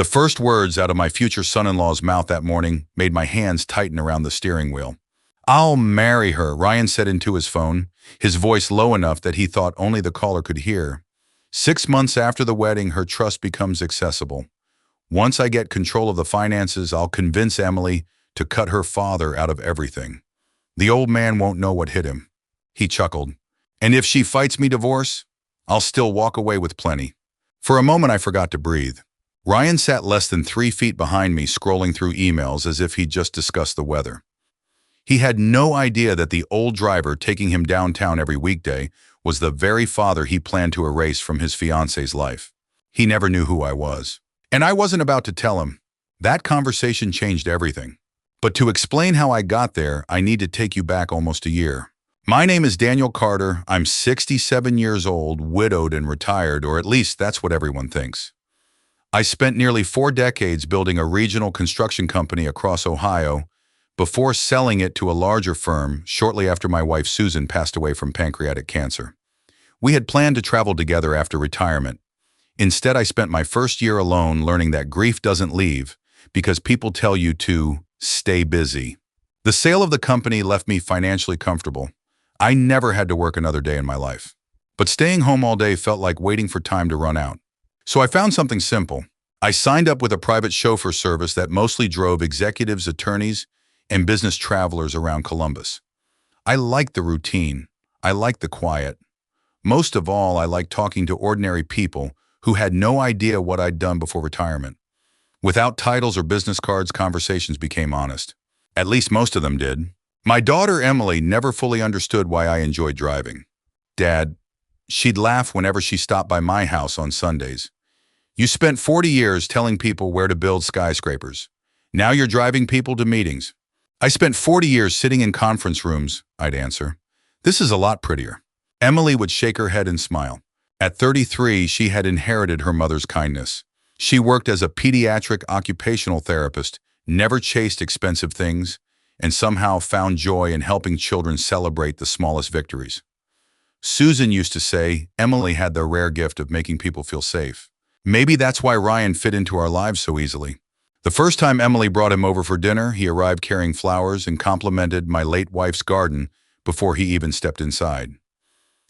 The first words out of my future son-in-law's mouth that morning made my hands tighten around the steering wheel. "I'll marry her," Ryan said into his phone, his voice low enough that he thought only the caller could hear. 6 months after the wedding, her trust becomes accessible. Once I get control of the finances, I'll convince Emily to cut her father out of everything. The old man won't know what hit him. He chuckled. And if she fights me divorce, I'll still walk away with plenty. For a moment, I forgot to breathe. Ryan sat less than 3 feet behind me, scrolling through emails as if he'd just discussed the weather. He had no idea that the old driver taking him downtown every weekday was the very father he planned to erase from his fiancé's life. He never knew who I was. And I wasn't about to tell him. That conversation changed everything. But to explain how I got there, I need to take you back almost a year. My name is Daniel Carter. I'm 67 years old, widowed and retired, or at least that's what everyone thinks. I spent nearly 4 decades building a regional construction company across Ohio before selling it to a larger firm shortly after my wife Susan passed away from pancreatic cancer. We had planned to travel together after retirement. Instead, I spent my first year alone learning that grief doesn't leave because people tell you to stay busy. The sale of the company left me financially comfortable. I never had to work another day in my life. But staying home all day felt like waiting for time to run out. So I found something simple. I signed up with a private chauffeur service that mostly drove executives, attorneys, and business travelers around Columbus. I liked the routine. I liked the quiet. Most of all, I liked talking to ordinary people who had no idea what I'd done before retirement. Without titles or business cards, conversations became honest. At least most of them did. My daughter Emily never fully understood why I enjoyed driving. "Dad," she'd laugh whenever she stopped by my house on Sundays. "You spent 40 years telling people where to build skyscrapers. Now you're driving people to meetings." "I spent 40 years sitting in conference rooms," I'd answer. "This is a lot prettier." Emily would shake her head and smile. At 33, she had inherited her mother's kindness. She worked as a pediatric occupational therapist, never chased expensive things, and somehow found joy in helping children celebrate the smallest victories. Susan used to say Emily had the rare gift of making people feel safe. Maybe that's why Ryan fit into our lives so easily. The first time Emily brought him over for dinner, he arrived carrying flowers and complimented my late wife's garden before he even stepped inside.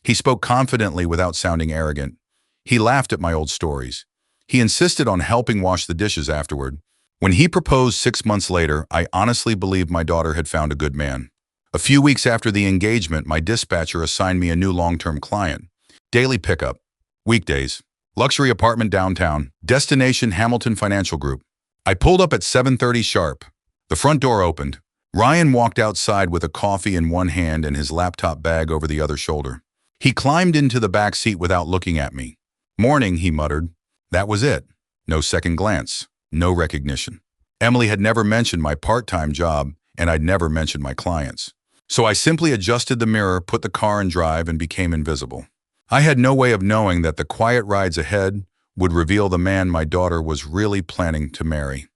He spoke confidently without sounding arrogant. He laughed at my old stories. He insisted on helping wash the dishes afterward. When he proposed 6 months later, I honestly believed my daughter had found a good man. A few weeks after the engagement, my dispatcher assigned me a new long-term client. Daily pickup. Weekdays. Luxury apartment downtown. Destination Hamilton Financial Group. I pulled up at 7:30 sharp. The front door opened. Ryan walked outside with a coffee in one hand and his laptop bag over the other shoulder. He climbed into the back seat without looking at me. "Morning," he muttered. That was it. No second glance. No recognition. Emily had never mentioned my part-time job, and I'd never mentioned my clients. So I simply adjusted the mirror, put the car in drive, and became invisible. I had no way of knowing that the quiet rides ahead would reveal the man my daughter was really planning to marry.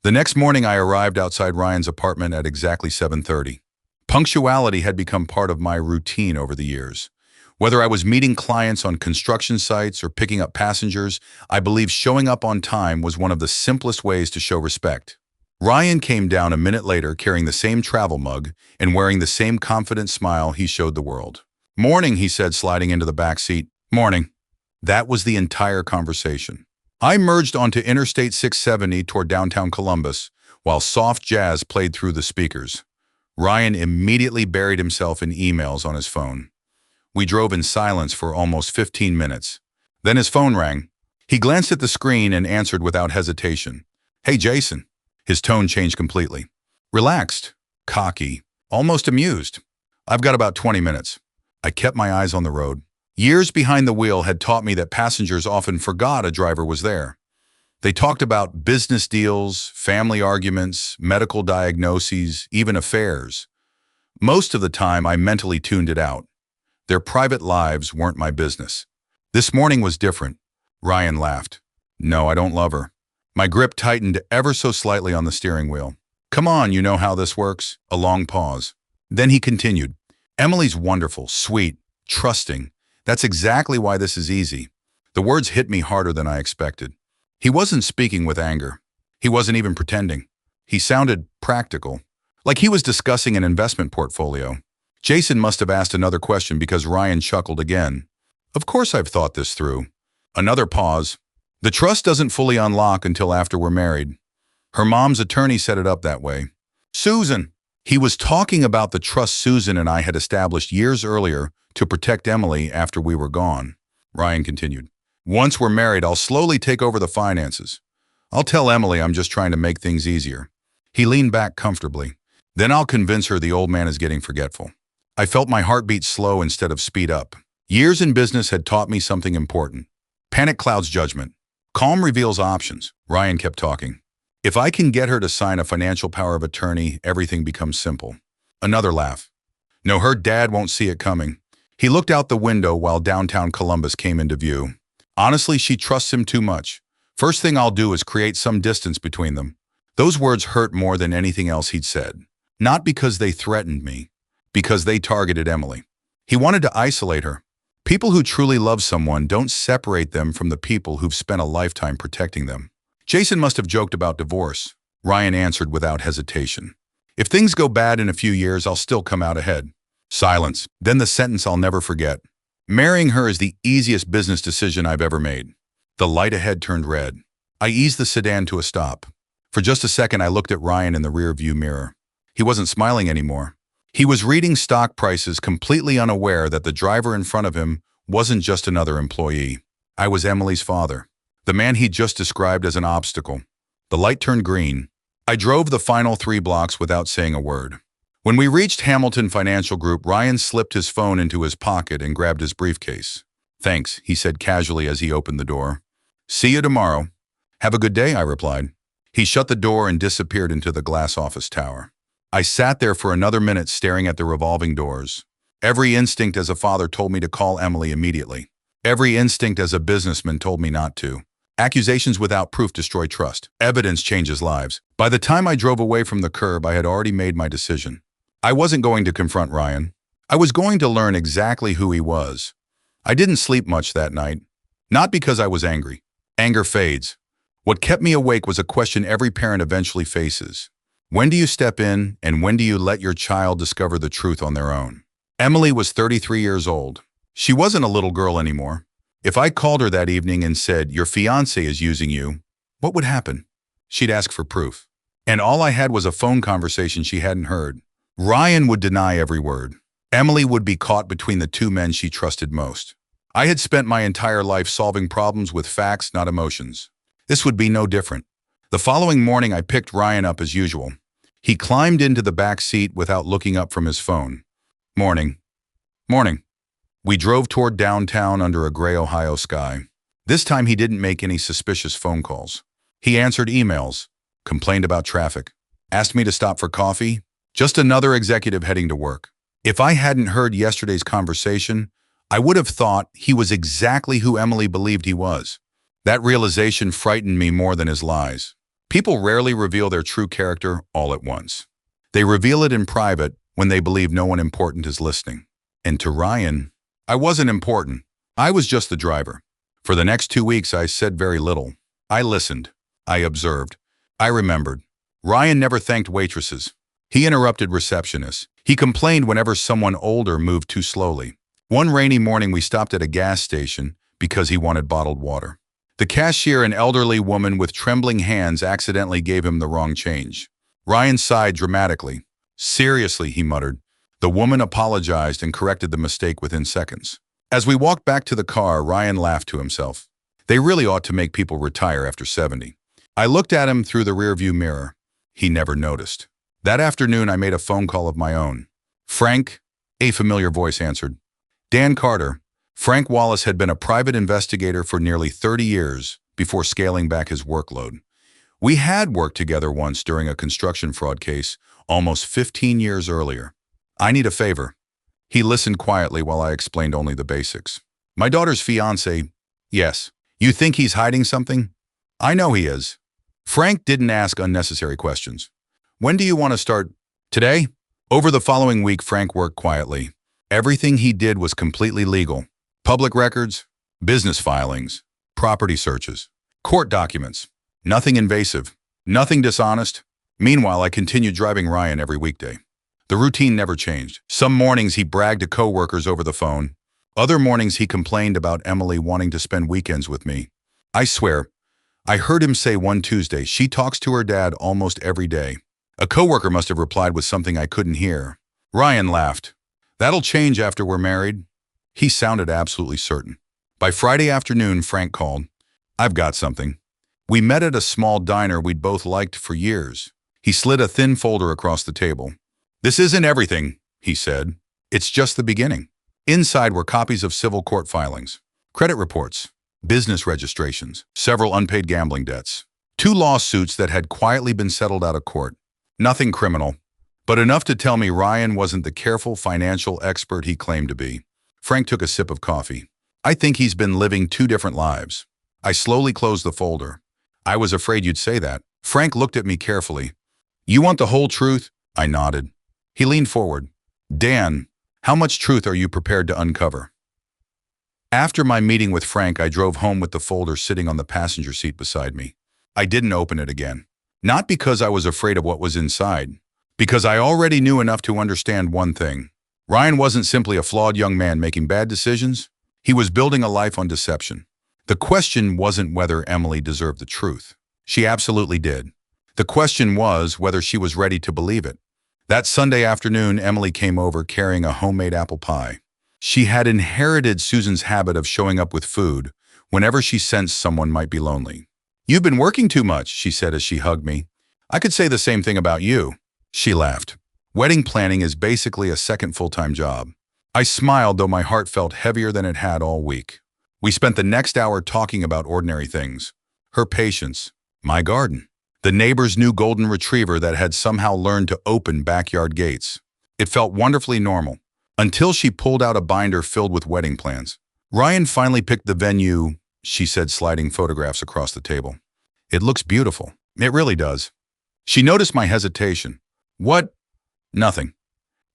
The next morning, I arrived outside Ryan's apartment at exactly 7:30. Punctuality had become part of my routine over the years. Whether I was meeting clients on construction sites or picking up passengers, I believed showing up on time was one of the simplest ways to show respect. Ryan came down a minute later carrying the same travel mug and wearing the same confident smile he showed the world. "Morning," he said, sliding into the back seat. "Morning." That was the entire conversation. I merged onto Interstate 670 toward downtown Columbus, while soft jazz played through the speakers. Ryan immediately buried himself in emails on his phone. We drove in silence for almost 15 minutes. Then his phone rang. He glanced at the screen and answered without hesitation. "Hey, Jason." His tone changed completely. Relaxed, cocky, almost amused. "I've got about 20 minutes. I kept my eyes on the road. Years behind the wheel had taught me that passengers often forgot a driver was there. They talked about business deals, family arguments, medical diagnoses, even affairs. Most of the time, I mentally tuned it out. Their private lives weren't my business. This morning was different. Ryan laughed. "No, I don't love her." My grip tightened ever so slightly on the steering wheel. "Come on, you know how this works." A long pause. Then he continued. "Emily's wonderful, sweet, trusting. That's exactly why this is easy." The words hit me harder than I expected. He wasn't speaking with anger. He wasn't even pretending. He sounded practical, like he was discussing an investment portfolio. Jason must have asked another question because Ryan chuckled again. Of course I've thought this through. Another pause. The trust doesn't fully unlock until after we're married. Her mom's attorney set it up that way. Susan. He was talking about the trust Susan and I had established years earlier to protect Emily after we were gone. Ryan continued. Once we're married, I'll slowly take over the finances. I'll tell Emily I'm just trying to make things easier. He leaned back comfortably. Then I'll convince her the old man is getting forgetful. I felt my heartbeat slow instead of speed up. Years in business had taught me something important. Panic clouds judgment. Calm reveals options. Ryan kept talking. If I can get her to sign a financial power of attorney, everything becomes simple. Another laugh. No, her dad won't see it coming. He looked out the window while downtown Columbus came into view. Honestly, she trusts him too much. First thing I'll do is create some distance between them. Those words hurt more than anything else he'd said. Not because they threatened me, because they targeted Emily. He wanted to isolate her. People who truly love someone don't separate them from the people who've spent a lifetime protecting them. Jason must have joked about divorce. Ryan answered without hesitation. If things go bad in a few years, I'll still come out ahead. Silence. Then the sentence I'll never forget. Marrying her is the easiest business decision I've ever made. The light ahead turned red. I eased the sedan to a stop. For just a second, I looked at Ryan in the rearview mirror. He wasn't smiling anymore. He was reading stock prices, completely unaware that the driver in front of him wasn't just another employee. I was Emily's father, the man he'd just described as an obstacle. The light turned green. I drove the final 3 blocks without saying a word. When we reached Hamilton Financial Group, Ryan slipped his phone into his pocket and grabbed his briefcase. Thanks, he said casually as he opened the door. See you tomorrow. Have a good day, I replied. He shut the door and disappeared into the glass office tower. I sat there for another minute staring at the revolving doors. Every instinct as a father told me to call Emily immediately. Every instinct as a businessman told me not to. Accusations without proof destroy trust. Evidence changes lives. By the time I drove away from the curb, I had already made my decision. I wasn't going to confront Ryan. I was going to learn exactly who he was. I didn't sleep much that night. Not because I was angry. Anger fades. What kept me awake was a question every parent eventually faces. When do you step in, and when do you let your child discover the truth on their own? Emily was 33 years old. She wasn't a little girl anymore. If I called her that evening and said, "Your fiancé is using you," what would happen? She'd ask for proof. And all I had was a phone conversation she hadn't heard. Ryan would deny every word. Emily would be caught between the 2 men she trusted most. I had spent my entire life solving problems with facts, not emotions. This would be no different. The following morning, I picked Ryan up as usual. He climbed into the back seat without looking up from his phone. Morning. Morning. We drove toward downtown under a gray Ohio sky. This time he didn't make any suspicious phone calls. He answered emails, complained about traffic, asked me to stop for coffee. Just another executive heading to work. If I hadn't heard yesterday's conversation, I would have thought he was exactly who Emily believed he was. That realization frightened me more than his lies. People rarely reveal their true character all at once. They reveal it in private when they believe no one important is listening. And to Ryan, I wasn't important. I was just the driver. For the next 2 weeks, I said very little. I listened. I observed. I remembered. Ryan never thanked waitresses. He interrupted receptionists. He complained whenever someone older moved too slowly. One rainy morning, we stopped at a gas station because he wanted bottled water. The cashier, an elderly woman with trembling hands, accidentally gave him the wrong change. Ryan sighed dramatically. Seriously, he muttered. The woman apologized and corrected the mistake within seconds. As we walked back to the car, Ryan laughed to himself. They really ought to make people retire after 70. I looked at him through the rearview mirror. He never noticed. That afternoon, I made a phone call of my own. Frank, a familiar voice answered. Dan Carter. Frank Wallace had been a private investigator for nearly 30 years before scaling back his workload. We had worked together once during a construction fraud case almost 15 years earlier. I need a favor. He listened quietly while I explained only the basics. My daughter's fiancé. Yes. You think he's hiding something? I know he is. Frank didn't ask unnecessary questions. When do you want to start? Today? Over the following week, Frank worked quietly. Everything he did was completely legal. Public records, business filings, property searches. Court documents. Nothing invasive. Nothing dishonest. Meanwhile, I continued driving Ryan every weekday. The routine never changed. Some mornings he bragged to coworkers over the phone. Other mornings he complained about Emily wanting to spend weekends with me. I swear, I heard him say one Tuesday, she talks to her dad almost every day. A coworker must have replied with something I couldn't hear. Ryan laughed. That'll change after we're married. He sounded absolutely certain. By Friday afternoon, Frank called. I've got something. We met at a small diner we'd both liked for years. He slid a thin folder across the table. This isn't everything, he said. It's just the beginning. Inside were copies of civil court filings, credit reports, business registrations, several unpaid gambling debts, 2 lawsuits that had quietly been settled out of court. Nothing criminal, but enough to tell me Ryan wasn't the careful financial expert he claimed to be. Frank took a sip of coffee. I think he's been living 2 different lives. I slowly closed the folder. I was afraid you'd say that. Frank looked at me carefully. You want the whole truth? I nodded. He leaned forward. Dan, how much truth are you prepared to uncover? After my meeting with Frank, I drove home with the folder sitting on the passenger seat beside me. I didn't open it again. Not because I was afraid of what was inside, because I already knew enough to understand one thing. Ryan wasn't simply a flawed young man making bad decisions. He was building a life on deception. The question wasn't whether Emily deserved the truth. She absolutely did. The question was whether she was ready to believe it. That Sunday afternoon, Emily came over carrying a homemade apple pie. She had inherited Susan's habit of showing up with food whenever she sensed someone might be lonely. You've been working too much, she said as she hugged me. I could say the same thing about you. She laughed. Wedding planning is basically a second full-time job. I smiled, though my heart felt heavier than it had all week. We spent the next hour talking about ordinary things. Her patience, my garden, the neighbor's new golden retriever that had somehow learned to open backyard gates. It felt wonderfully normal, until she pulled out a binder filled with wedding plans. Ryan finally picked the venue, she said, sliding photographs across the table. It looks beautiful. It really does. She noticed my hesitation. What? Nothing.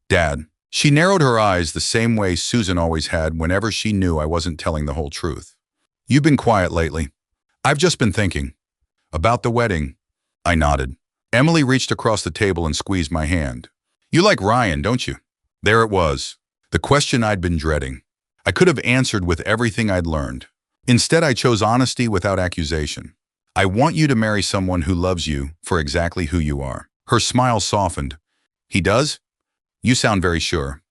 Dad. She narrowed her eyes the same way Susan always had whenever she knew I wasn't telling the whole truth. You've been quiet lately. I've just been thinking. About the wedding. I nodded. Emily reached across the table and squeezed my hand. You like Ryan, don't you? There it was. The question I'd been dreading. I could have answered with everything I'd learned. Instead, I chose honesty without accusation. I want you to marry someone who loves you for exactly who you are. Her smile softened. He does? You sound very sure.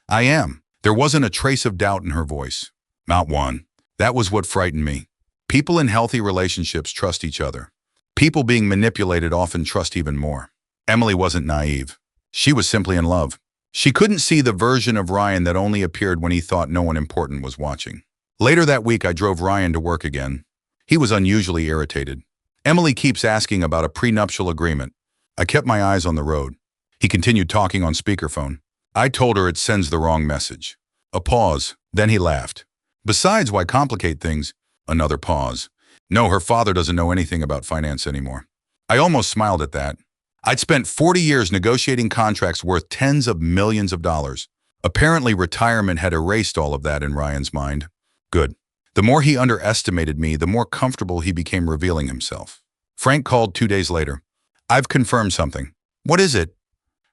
I am. There wasn't a trace of doubt in her voice. Not one. That was what frightened me. People in healthy relationships trust each other. People being manipulated often trust even more. Emily wasn't naive. She was simply in love. She couldn't see the version of Ryan that only appeared when he thought no one important was watching. Later that week, I drove Ryan to work again. He was unusually irritated. Emily keeps asking about a prenuptial agreement. I kept my eyes on the road. He continued talking on speakerphone. I told her it sends the wrong message. A pause. Then he laughed. Besides, why complicate things? Another pause. No, her father doesn't know anything about finance anymore. I almost smiled at that. I'd spent 40 years negotiating contracts worth tens of millions of dollars. Apparently, retirement had erased all of that in Ryan's mind. Good. The more he underestimated me, the more comfortable he became revealing himself. Frank called 2 days later. I've confirmed something. What is it?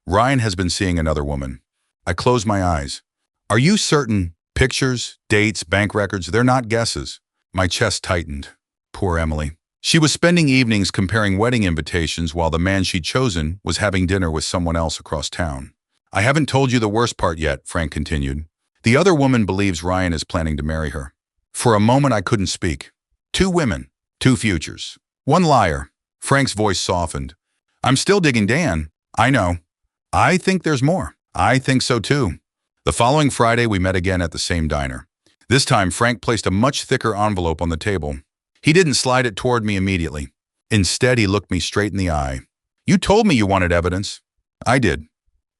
Ryan has been seeing another woman. I closed my eyes. Are you certain? Pictures, dates, bank records, they're not guesses. My chest tightened. Poor Emily. She was spending evenings comparing wedding invitations while the man she'd chosen was having dinner with someone else across town. I haven't told you the worst part yet, Frank continued. The other woman believes Ryan is planning to marry her. For a moment, I couldn't speak. 2 women, 2 futures. 1 liar. Frank's voice softened. I'm still digging, Dan. I know. I think there's more. I think so too. The following Friday, we met again at the same diner. This time, Frank placed a much thicker envelope on the table. He didn't slide it toward me immediately. Instead, he looked me straight in the eye. You told me you wanted evidence. I did.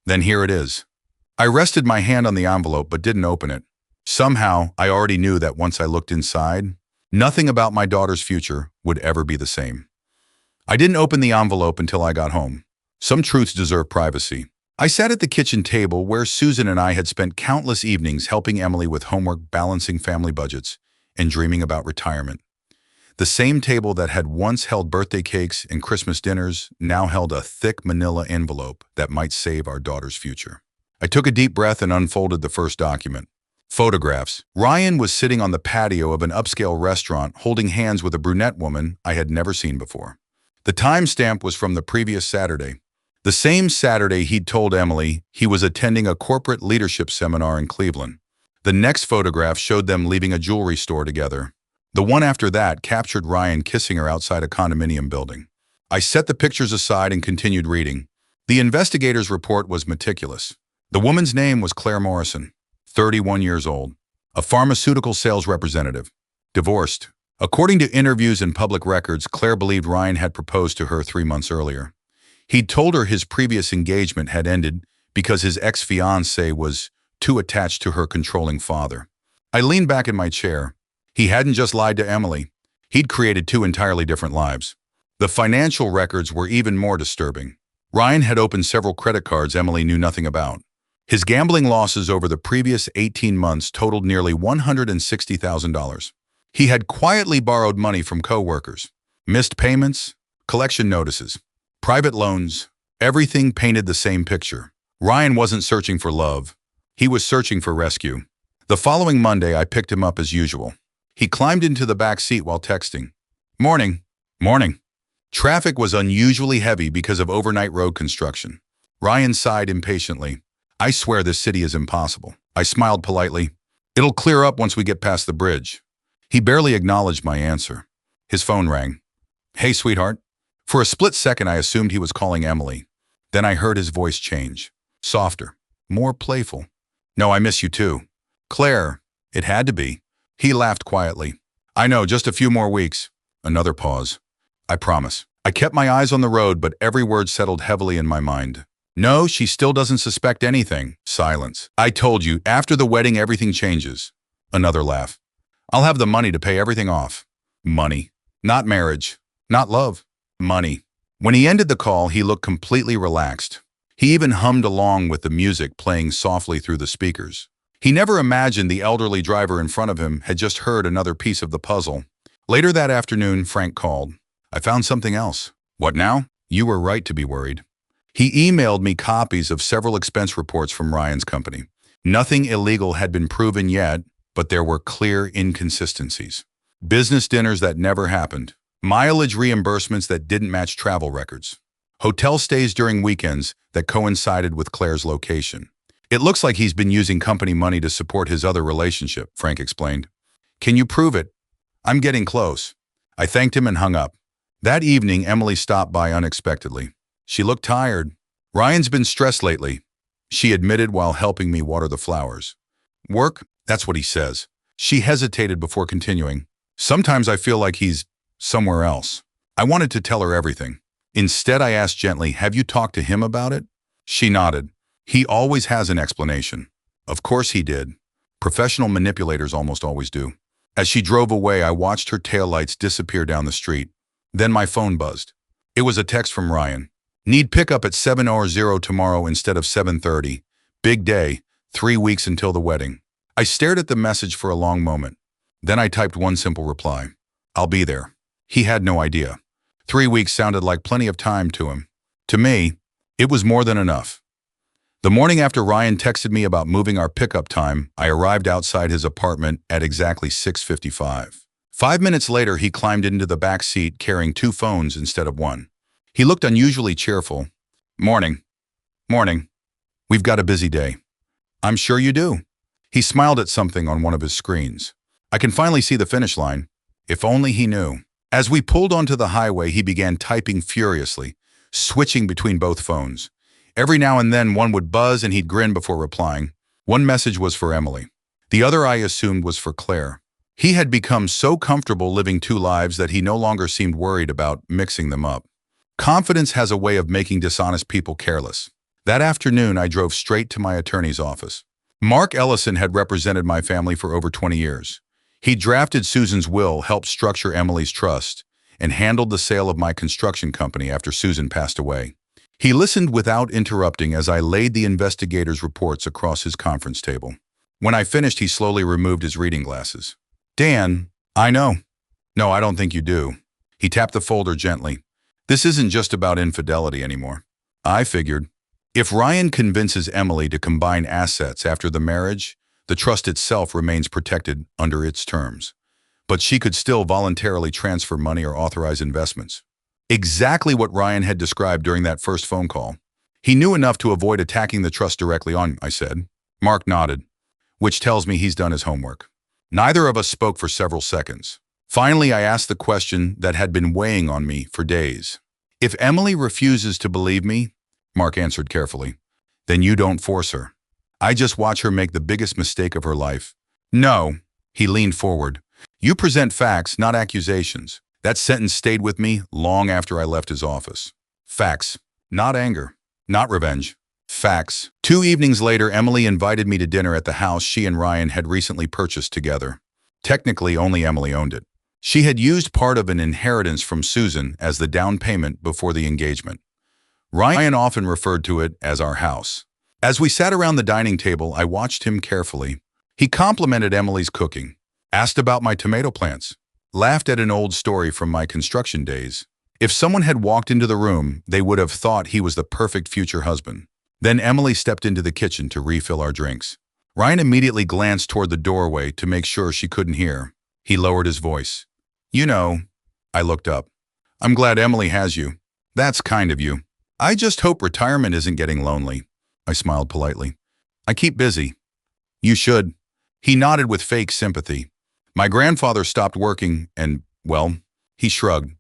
Then here it is. I rested my hand on the envelope but didn't open it. Somehow, I already knew that once I looked inside, nothing about my daughter's future would ever be the same. I didn't open the envelope until I got home. Some truths deserve privacy. I sat at the kitchen table where Susan and I had spent countless evenings helping Emily with homework, balancing family budgets, and dreaming about retirement. The same table that had once held birthday cakes and Christmas dinners now held a thick manila envelope that might save our daughter's future. I took a deep breath and unfolded the first document. Photographs. Ryan was sitting on the patio of an upscale restaurant holding hands with a brunette woman I had never seen before. The timestamp was from the previous Saturday. The same Saturday he'd told Emily he was attending a corporate leadership seminar in Cleveland. The next photograph showed them leaving a jewelry store together. The one after that captured Ryan kissing her outside a condominium building. I set the pictures aside and continued reading. The investigator's report was meticulous. The woman's name was Claire Morrison, 31 years old, a pharmaceutical sales representative, divorced. According to interviews and public records, Claire believed Ryan had proposed to her 3 months earlier. He'd told her his previous engagement had ended because his ex-fiancé was too attached to her controlling father. I leaned back in my chair. He hadn't just lied to Emily. He'd created 2 entirely different lives. The financial records were even more disturbing. Ryan had opened several credit cards Emily knew nothing about. His gambling losses over the previous 18 months totaled nearly $160,000. He had quietly borrowed money from co-workers, missed payments, collection notices, private loans. Everything painted the same picture. Ryan wasn't searching for love. He was searching for rescue. The following Monday, I picked him up as usual. He climbed into the back seat while texting. Morning. Morning. Traffic was unusually heavy because of overnight road construction. Ryan sighed impatiently. I swear this city is impossible. I smiled politely. It'll clear up once we get past the bridge. He barely acknowledged my answer. His phone rang. Hey, sweetheart. For a split second, I assumed he was calling Emily. Then I heard his voice change. Softer. More playful. No, I miss you too. Claire. It had to be. He laughed quietly. I know, just a few more weeks. Another pause. I promise. I kept my eyes on the road, but every word settled heavily in my mind. No, she still doesn't suspect anything. Silence. I told you, after the wedding, everything changes. Another laugh. I'll have the money to pay everything off. Money. Not marriage. Not love. Money. When he ended the call, he looked completely relaxed. He even hummed along with the music playing softly through the speakers. He never imagined the elderly driver in front of him had just heard another piece of the puzzle. Later that afternoon, Frank called. I found something else. What now? You were right to be worried. He emailed me copies of several expense reports from Ryan's company. Nothing illegal had been proven yet, but there were clear inconsistencies. Business dinners that never happened. Mileage reimbursements that didn't match travel records. Hotel stays during weekends that coincided with Claire's location. It looks like he's been using company money to support his other relationship, Frank explained. Can you prove it? I'm getting close. I thanked him and hung up. That evening, Emily stopped by unexpectedly. She looked tired. Ryan's been stressed lately, she admitted while helping me water the flowers. Work? That's what he says. She hesitated before continuing. Sometimes I feel like he's somewhere else. I wanted to tell her everything. Instead, I asked gently, have you talked to him about it? She nodded. He always has an explanation. Of course he did. Professional manipulators almost always do. As she drove away, I watched her taillights disappear down the street. Then my phone buzzed. It was a text from Ryan. Need pickup at 7:00 tomorrow instead of 7:30. Big day, 3 weeks until the wedding. I stared at the message for a long moment. Then I typed one simple reply. I'll be there. He had no idea. 3 weeks sounded like plenty of time to him. To me, it was more than enough. The morning after Ryan texted me about moving our pickup time, I arrived outside his apartment at exactly 6:55. 5 minutes later, he climbed into the back seat carrying 2 phones instead of 1. He looked unusually cheerful. Morning. Morning. We've got a busy day. I'm sure you do. He smiled at something on one of his screens. I can finally see the finish line. If only he knew. As we pulled onto the highway, he began typing furiously, switching between both phones. Every now and then one would buzz and he'd grin before replying. One message was for Emily. The other I assumed was for Claire. He had become so comfortable living 2 lives that he no longer seemed worried about mixing them up. Confidence has a way of making dishonest people careless. That afternoon, I drove straight to my attorney's office. Mark Ellison had represented my family for over 20 years. He drafted Susan's will, helped structure Emily's trust, and handled the sale of my construction company after Susan passed away. He listened without interrupting as I laid the investigator's reports across his conference table. When I finished, he slowly removed his reading glasses. Dan, I know. No, I don't think you do. He tapped the folder gently. This isn't just about infidelity anymore. I figured, if Ryan convinces Emily to combine assets after the marriage, the trust itself remains protected under its terms. But she could still voluntarily transfer money or authorize investments. Exactly what Ryan had described during that first phone call. He knew enough to avoid attacking the trust directly on, I said. Mark nodded, which tells me he's done his homework. Neither of us spoke for several seconds. Finally, I asked the question that had been weighing on me for days. If Emily refuses to believe me, Mark answered carefully, then you don't force her. I just watch her make the biggest mistake of her life. No, he leaned forward. You present facts, not accusations. That sentence stayed with me long after I left his office. Facts, not anger, not revenge. Facts. 2 evenings later, Emily invited me to dinner at the house she and Ryan had recently purchased together. Technically, only Emily owned it. She had used part of an inheritance from Susan as the down payment before the engagement. Ryan often referred to it as our house. As we sat around the dining table, I watched him carefully. He complimented Emily's cooking, asked about my tomato plants, laughed at an old story from my construction days. If someone had walked into the room, they would have thought he was the perfect future husband. Then Emily stepped into the kitchen to refill our drinks. Ryan immediately glanced toward the doorway to make sure she couldn't hear. He lowered his voice. You know, I looked up. I'm glad Emily has you. That's kind of you. I just hope retirement isn't getting lonely. I smiled politely. I keep busy. You should. He nodded with fake sympathy. My grandfather stopped working and, well, he shrugged.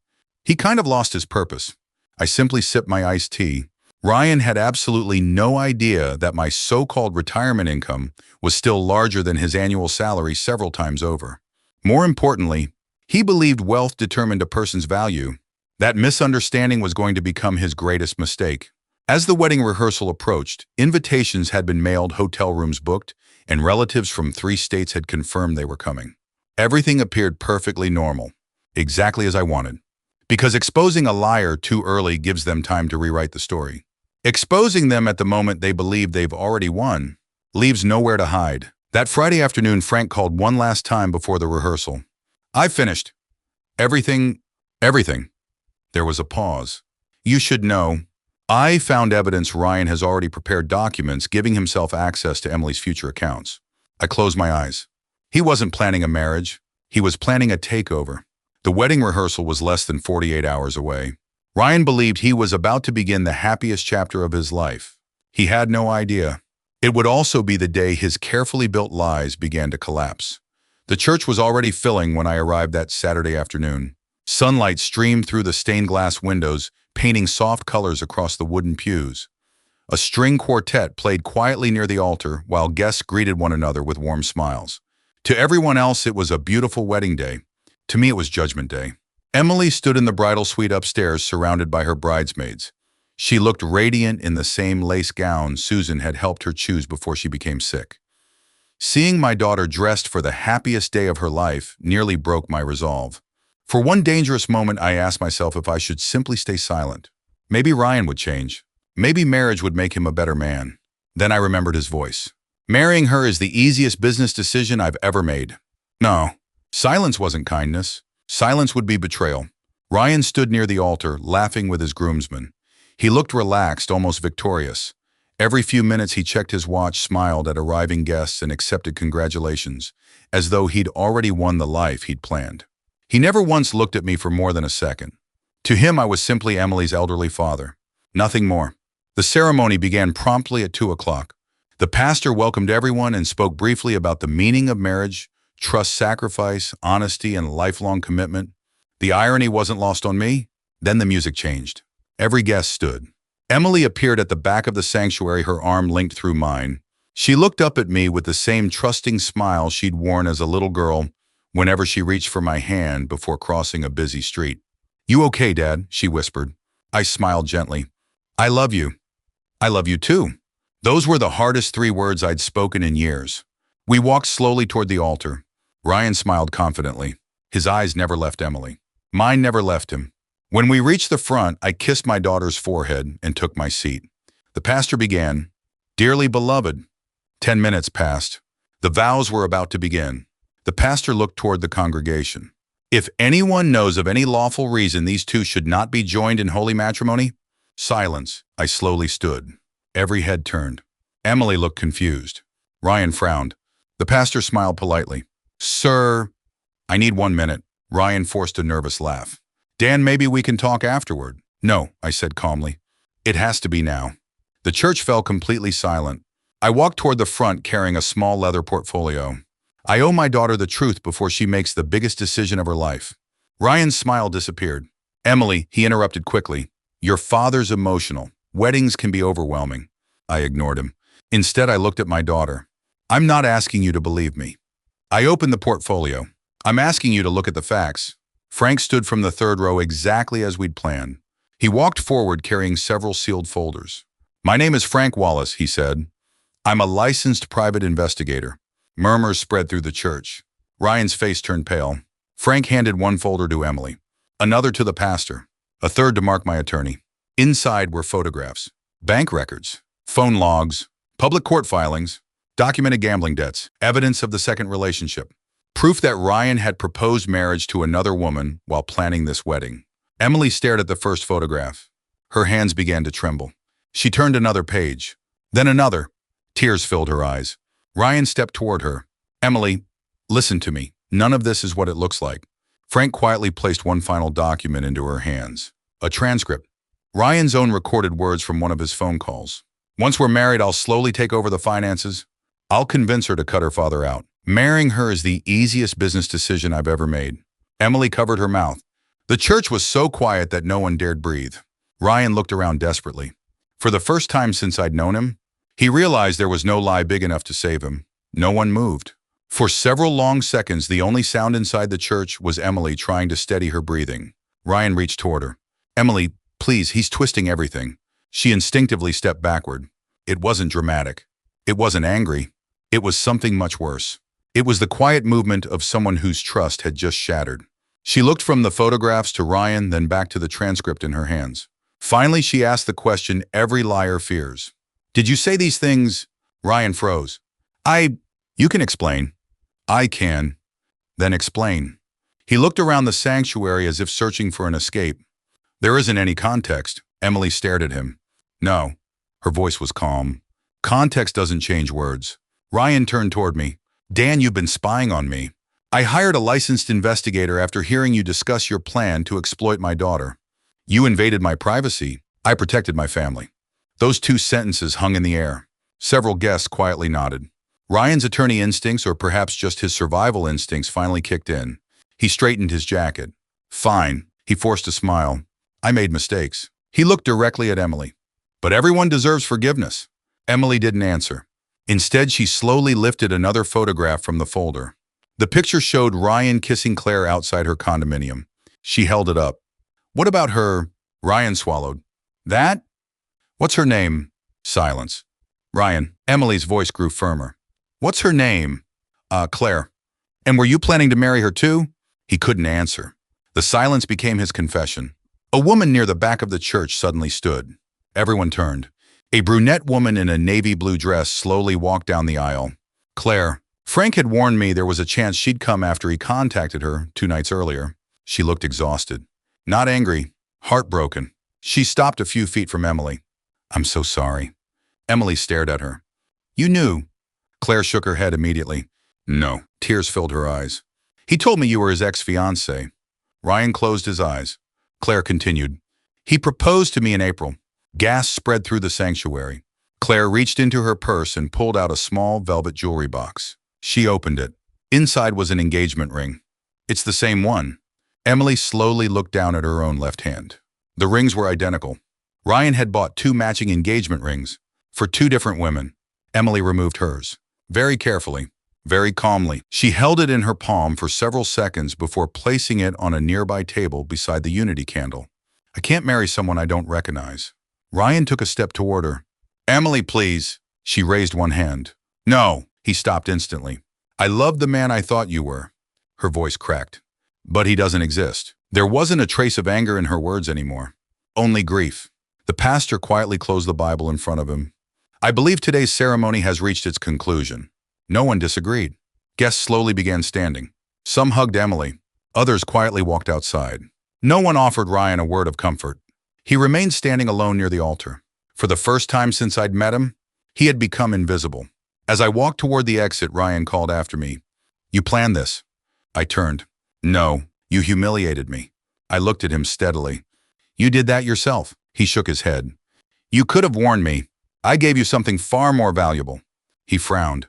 He kind of lost his purpose. I simply sipped my iced tea. Ryan had absolutely no idea that my so-called retirement income was still larger than his annual salary several times over. More importantly, he believed wealth determined a person's value. That misunderstanding was going to become his greatest mistake. As the wedding rehearsal approached, invitations had been mailed, hotel rooms booked, and relatives from 3 states had confirmed they were coming. Everything appeared perfectly normal, exactly as I wanted. Because exposing a liar too early gives them time to rewrite the story. Exposing them at the moment they believe they've already won leaves nowhere to hide. That Friday afternoon, Frank called one last time before the rehearsal. I've finished. Everything. There was a pause. You should know. I found evidence Ryan has already prepared documents giving himself access to Emily's future accounts. I closed my eyes. He wasn't planning a marriage. He was planning a takeover. The wedding rehearsal was less than 48 hours away. Ryan believed he was about to begin the happiest chapter of his life. He had no idea. It would also be the day his carefully built lies began to collapse. The church was already filling when I arrived that Saturday afternoon. Sunlight streamed through the stained glass windows, painting soft colors across the wooden pews. A string quartet played quietly near the altar while guests greeted one another with warm smiles. To everyone else, it was a beautiful wedding day. To me, it was Judgment Day. Emily stood in the bridal suite upstairs, surrounded by her bridesmaids. She looked radiant in the same lace gown Susan had helped her choose before she became sick. Seeing my daughter dressed for the happiest day of her life nearly broke my resolve. For one dangerous moment, I asked myself if I should simply stay silent. Maybe Ryan would change. Maybe marriage would make him a better man. Then I remembered his voice. Marrying her is the easiest business decision I've ever made. No, silence wasn't kindness. Silence would be betrayal. Ryan stood near the altar, laughing with his groomsmen. He looked relaxed, almost victorious. Every few minutes he checked his watch, smiled at arriving guests, and accepted congratulations, as though he'd already won the life he'd planned. He never once looked at me for more than a second. To him, I was simply Emily's elderly father. Nothing more. The ceremony began promptly at 2 o'clock. The pastor welcomed everyone and spoke briefly about the meaning of marriage, trust, sacrifice, honesty, and lifelong commitment. The irony wasn't lost on me. Then the music changed. Every guest stood. Emily appeared at the back of the sanctuary, her arm linked through mine. She looked up at me with the same trusting smile she'd worn as a little girl whenever she reached for my hand before crossing a busy street. You okay, Dad? She whispered. I smiled gently. I love you. I love you too. Those were the hardest 3 words I'd spoken in years. We walked slowly toward the altar. Ryan smiled confidently. His eyes never left Emily. Mine never left him. When we reached the front, I kissed my daughter's forehead and took my seat. The pastor began, "Dearly beloved." 10 minutes passed. The vows were about to begin. The pastor looked toward the congregation. If anyone knows of any lawful reason these two should not be joined in holy matrimony, silence. I slowly stood. Every head turned. Emily looked confused. Ryan frowned. The pastor smiled politely. Sir, I need 1 minute. Ryan forced a nervous laugh. Dan, maybe we can talk afterward. No, I said calmly. It has to be now. The church fell completely silent. I walked toward the front carrying a small leather portfolio. I owe my daughter the truth before she makes the biggest decision of her life. Ryan's smile disappeared. Emily, he interrupted quickly. Your father's emotional. Weddings can be overwhelming. I ignored him. Instead, I looked at my daughter. I'm not asking you to believe me. I opened the portfolio. I'm asking you to look at the facts. Frank stood from the third row exactly as we'd planned. He walked forward carrying several sealed folders. My name is Frank Wallace, he said. I'm a licensed private investigator. Murmurs spread through the church. Ryan's face turned pale. Frank handed one folder to Emily, another to the pastor, a third to Mark, my attorney. Inside were photographs, bank records, phone logs, public court filings, documented gambling debts, evidence of the second relationship, proof that Ryan had proposed marriage to another woman while planning this wedding. Emily stared at the first photograph. Her hands began to tremble. She turned another page, then another. Tears filled her eyes. Ryan stepped toward her. Emily, listen to me. None of this is what it looks like. Frank quietly placed one final document into her hands. A transcript. Ryan's own recorded words from one of his phone calls. Once we're married, I'll slowly take over the finances. I'll convince her to cut her father out. Marrying her is the easiest business decision I've ever made. Emily covered her mouth. The church was so quiet that no one dared breathe. Ryan looked around desperately. For the first time since I'd known him, he realized there was no lie big enough to save him. No one moved. For several long seconds, the only sound inside the church was Emily trying to steady her breathing. Ryan reached toward her. Emily, please, he's twisting everything. She instinctively stepped backward. It wasn't dramatic. It wasn't angry. It was something much worse. It was the quiet movement of someone whose trust had just shattered. She looked from the photographs to Ryan, then back to the transcript in her hands. Finally, she asked the question every liar fears. Did you say these things? Ryan froze. You can explain. I can. Then explain. He looked around the sanctuary as if searching for an escape. There isn't any context. Emily stared at him. No. Her voice was calm. Context doesn't change words. Ryan turned toward me. Dan, you've been spying on me. I hired a licensed investigator after hearing you discuss your plan to exploit my daughter. You invaded my privacy. I protected my family. Those two sentences hung in the air. Several guests quietly nodded. Ryan's attorney instincts, or perhaps just his survival instincts, finally kicked in. He straightened his jacket. Fine. He forced a smile. I made mistakes. He looked directly at Emily. But everyone deserves forgiveness. Emily didn't answer. Instead, she slowly lifted another photograph from the folder. The picture showed Ryan kissing Claire outside her condominium. She held it up. What about her? Ryan swallowed. That? What's her name? Silence. Ryan. Emily's voice grew firmer. What's her name? Claire. And were you planning to marry her too? He couldn't answer. The silence became his confession. A woman near the back of the church suddenly stood. Everyone turned. A brunette woman in a navy blue dress slowly walked down the aisle. Claire. Frank had warned me there was a chance she'd come after he contacted her 2 nights earlier. She looked exhausted. Not angry, heartbroken. She stopped a few feet from Emily. I'm so sorry. Emily stared at her. You knew. Claire shook her head immediately. No. Tears filled her eyes. He told me you were his ex-fiancé. Ryan closed his eyes. Claire continued. He proposed to me in April. Gas spread through the sanctuary. Claire reached into her purse and pulled out a small velvet jewelry box. She opened it. Inside was an engagement ring. It's the same one. Emily slowly looked down at her own left hand. The rings were identical. Ryan had bought 2 matching engagement rings for 2 different women. Emily removed hers. Very carefully, very calmly. She held it in her palm for several seconds before placing it on a nearby table beside the unity candle. I can't marry someone I don't recognize. Ryan took a step toward her. Emily, please. She raised one hand. No. He stopped instantly. I loved the man I thought you were. Her voice cracked. But he doesn't exist. There wasn't a trace of anger in her words anymore. Only grief. The pastor quietly closed the Bible in front of him. I believe today's ceremony has reached its conclusion. No one disagreed. Guests slowly began standing. Some hugged Emily. Others quietly walked outside. No one offered Ryan a word of comfort. He remained standing alone near the altar. For the first time since I'd met him, he had become invisible. As I walked toward the exit, Ryan called after me. "You planned this?" I turned. "No, you humiliated me." I looked at him steadily. "You did that yourself." He shook his head. "You could have warned me. I gave you something far more valuable." He frowned.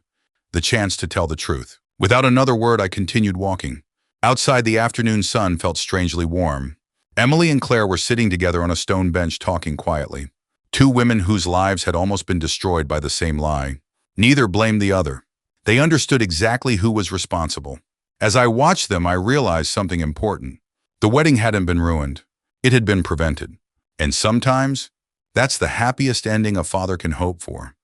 The chance to tell the truth. Without another word, I continued walking. Outside, the afternoon sun felt strangely warm. Emily and Claire were sitting together on a stone bench talking quietly. Two women whose lives had almost been destroyed by the same lie. Neither blamed the other. They understood exactly who was responsible. As I watched them, I realized something important. The wedding hadn't been ruined. It had been prevented. And sometimes, that's the happiest ending a father can hope for.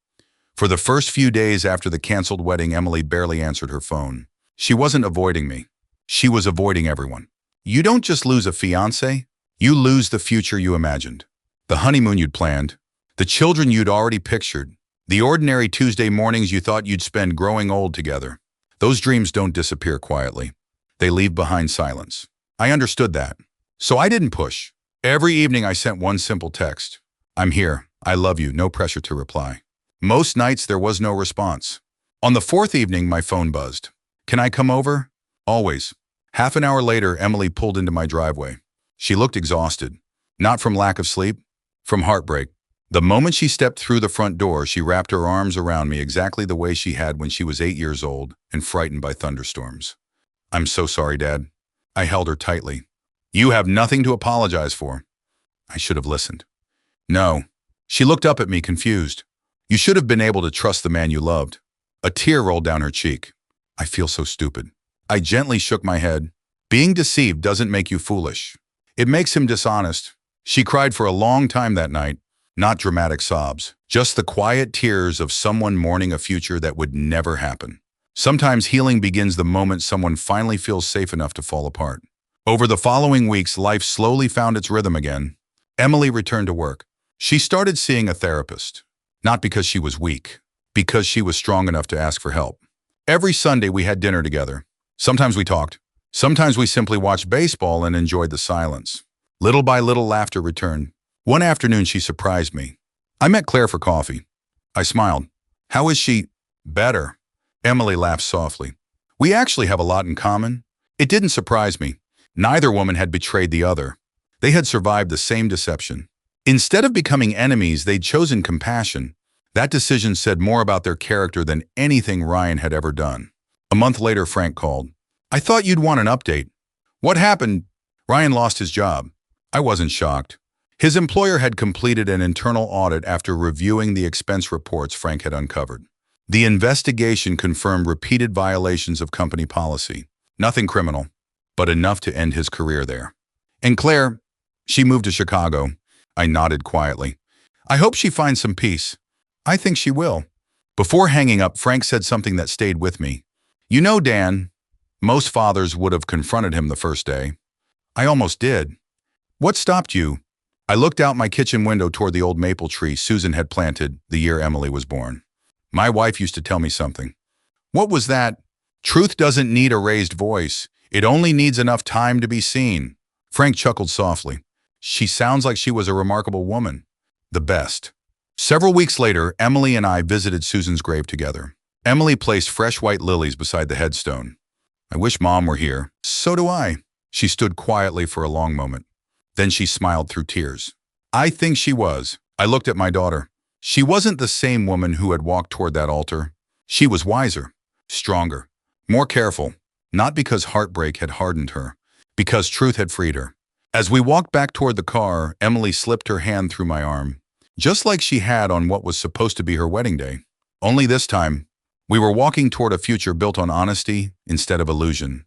For the first few days after the canceled wedding, Emily barely answered her phone. She wasn't avoiding me. She was avoiding everyone. You don't just lose a fiancé, you lose the future you imagined. The honeymoon you'd planned, the children you'd already pictured, the ordinary Tuesday mornings you thought you'd spend growing old together. Those dreams don't disappear quietly. They leave behind silence. I understood that. So I didn't push. Every evening I sent one simple text. "I'm here. I love you." No pressure to reply. Most nights there was no response. On the fourth evening, my phone buzzed. "Can I come over?" "Always." Half an hour later, Emily pulled into my driveway. She looked exhausted. Not from lack of sleep, from heartbreak. The moment she stepped through the front door, she wrapped her arms around me exactly the way she had when she was 8 years old and frightened by thunderstorms. "I'm so sorry, Dad." I held her tightly. "You have nothing to apologize for." I should have listened. "No." She looked up at me, confused. "You should have been able to trust the man you loved." A tear rolled down her cheek. "I feel so stupid." I gently shook my head. "Being deceived doesn't make you foolish. It makes him dishonest." She cried for a long time that night, not dramatic sobs, just the quiet tears of someone mourning a future that would never happen. Sometimes healing begins the moment someone finally feels safe enough to fall apart. Over the following weeks, life slowly found its rhythm again. Emily returned to work. She started seeing a therapist, not because she was weak, because she was strong enough to ask for help. Every Sunday we had dinner together. Sometimes we talked. Sometimes we simply watched baseball and enjoyed the silence. Little by little, laughter returned. One afternoon, she surprised me. I met Claire for coffee. I smiled. "How is she?" "Better." Emily laughed softly. "We actually have a lot in common." It didn't surprise me. Neither woman had betrayed the other. They had survived the same deception. Instead of becoming enemies, they'd chosen compassion. That decision said more about their character than anything Ryan had ever done. A month later, Frank called. "I thought you'd want an update." "What happened?" "Ryan lost his job." I wasn't shocked. His employer had completed an internal audit after reviewing the expense reports Frank had uncovered. The investigation confirmed repeated violations of company policy. Nothing criminal, but enough to end his career there. "And Claire, she moved to Chicago." I nodded quietly. "I hope she finds some peace." "I think she will." Before hanging up, Frank said something that stayed with me. "You know, Dan, most fathers would have confronted him the first day." I almost did. "What stopped you?" I looked out my kitchen window toward the old maple tree Susan had planted the year Emily was born. My wife used to tell me something. "What was that?" "Truth doesn't need a raised voice. It only needs enough time to be seen." Frank chuckled softly. "She sounds like she was a remarkable woman." "The best." Several weeks later, Emily and I visited Susan's grave together. Emily placed fresh white lilies beside the headstone. "I wish Mom were here." "So do I." She stood quietly for a long moment. Then she smiled through tears. "I think she was." I looked at my daughter. She wasn't the same woman who had walked toward that altar. She was wiser, stronger, more careful, not because heartbreak had hardened her, because truth had freed her. As we walked back toward the car, Emily slipped her hand through my arm, just like she had on what was supposed to be her wedding day. Only this time, we were walking toward a future built on honesty instead of illusion.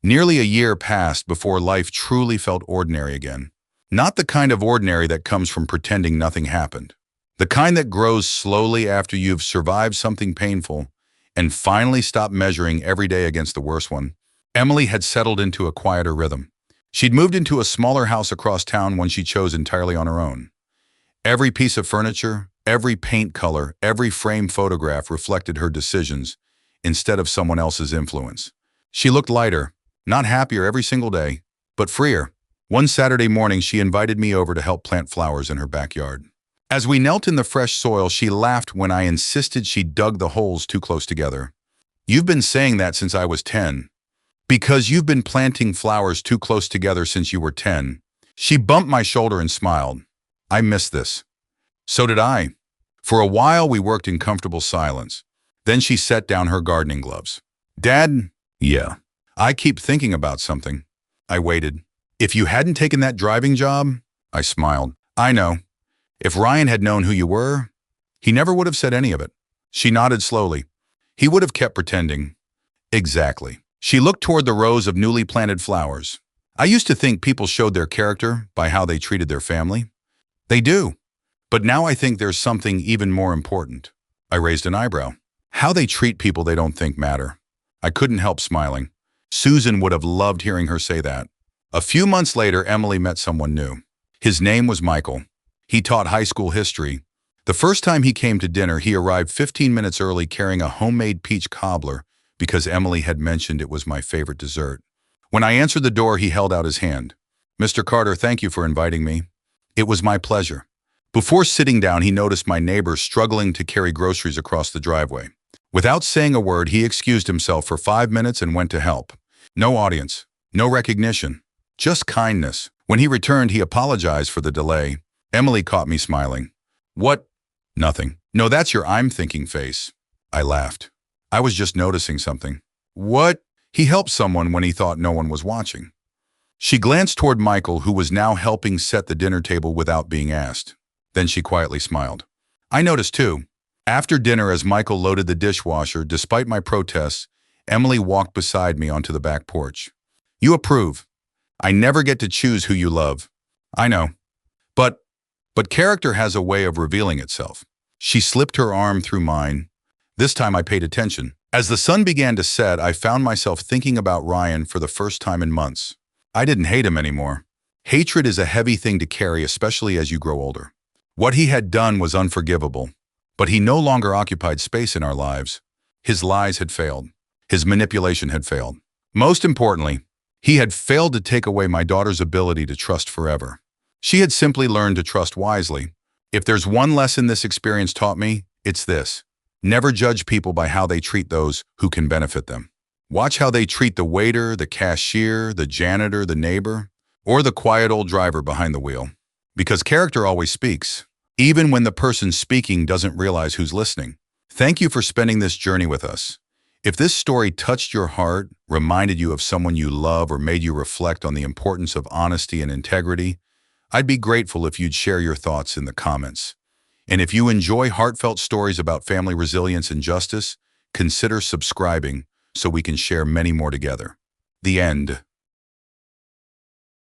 Nearly a year passed before life truly felt ordinary again. Not the kind of ordinary that comes from pretending nothing happened. The kind that grows slowly after you've survived something painful and finally stopped measuring every day against the worst one. Emily had settled into a quieter rhythm. She'd moved into a smaller house across town, one she chose entirely on her own. Every piece of furniture, every paint color, every frame photograph reflected her decisions instead of someone else's influence. She looked lighter, Not happier every single day, but freer. One Saturday morning, she invited me over to help plant flowers in her backyard. As we knelt in the fresh soil, she laughed when I insisted she dug the holes too close together. You've been saying that since I was 10. Because you've been planting flowers too close together since you were 10. She bumped my shoulder and smiled. I missed this. So did I. For a while, we worked in comfortable silence. Then she set down her gardening gloves. Dad? Yeah. I keep thinking about something. I waited. If you hadn't taken that driving job? I smiled. I know. If Ryan had known who you were, he never would have said any of it. She nodded slowly. He would have kept pretending. Exactly. She looked toward the rows of newly planted flowers. I used to think people showed their character by how they treated their family. They do. But now I think there's something even more important. I raised an eyebrow. How they treat people they don't think matter. I couldn't help smiling. Susan would have loved hearing her say that. A few months later, Emily met someone new. His name was Michael. He taught high school history. The first time he came to dinner, he arrived 15 minutes early carrying a homemade peach cobbler because Emily had mentioned it was my favorite dessert. When I answered the door, he held out his hand. Mr. Carter, thank you for inviting me. It was my pleasure. Before sitting down, he noticed my neighbor struggling to carry groceries across the driveway. Without saying a word, he excused himself for 5 minutes and went to help. No audience, no recognition, just kindness. When he returned, he apologized for the delay. Emily caught me smiling. What? Nothing. No, that's your I'm thinking face. I laughed. I was just noticing something. What? He helped someone when he thought no one was watching. She glanced toward Michael, who was now helping set the dinner table without being asked. Then she quietly smiled. I noticed too. After dinner, as Michael loaded the dishwasher, despite my protests, Emily walked beside me onto the back porch. You approve. I never get to choose who you love. I know. But character has a way of revealing itself. She slipped her arm through mine. This time I paid attention. As the sun began to set, I found myself thinking about Ryan for the first time in months. I didn't hate him anymore. Hatred is a heavy thing to carry, especially as you grow older. What he had done was unforgivable, but he no longer occupied space in our lives. His lies had failed. His manipulation had failed. Most importantly, he had failed to take away my daughter's ability to trust forever. She had simply learned to trust wisely. If there's one lesson this experience taught me, it's this. Never judge people by how they treat those who can benefit them. Watch how they treat the waiter, the cashier, the janitor, the neighbor, or the quiet old driver behind the wheel. Because character always speaks, even when the person speaking doesn't realize who's listening. Thank you for spending this journey with us. If this story touched your heart, reminded you of someone you love, or made you reflect on the importance of honesty and integrity, I'd be grateful if you'd share your thoughts in the comments. And if you enjoy heartfelt stories about family resilience and justice, consider subscribing so we can share many more together. The end.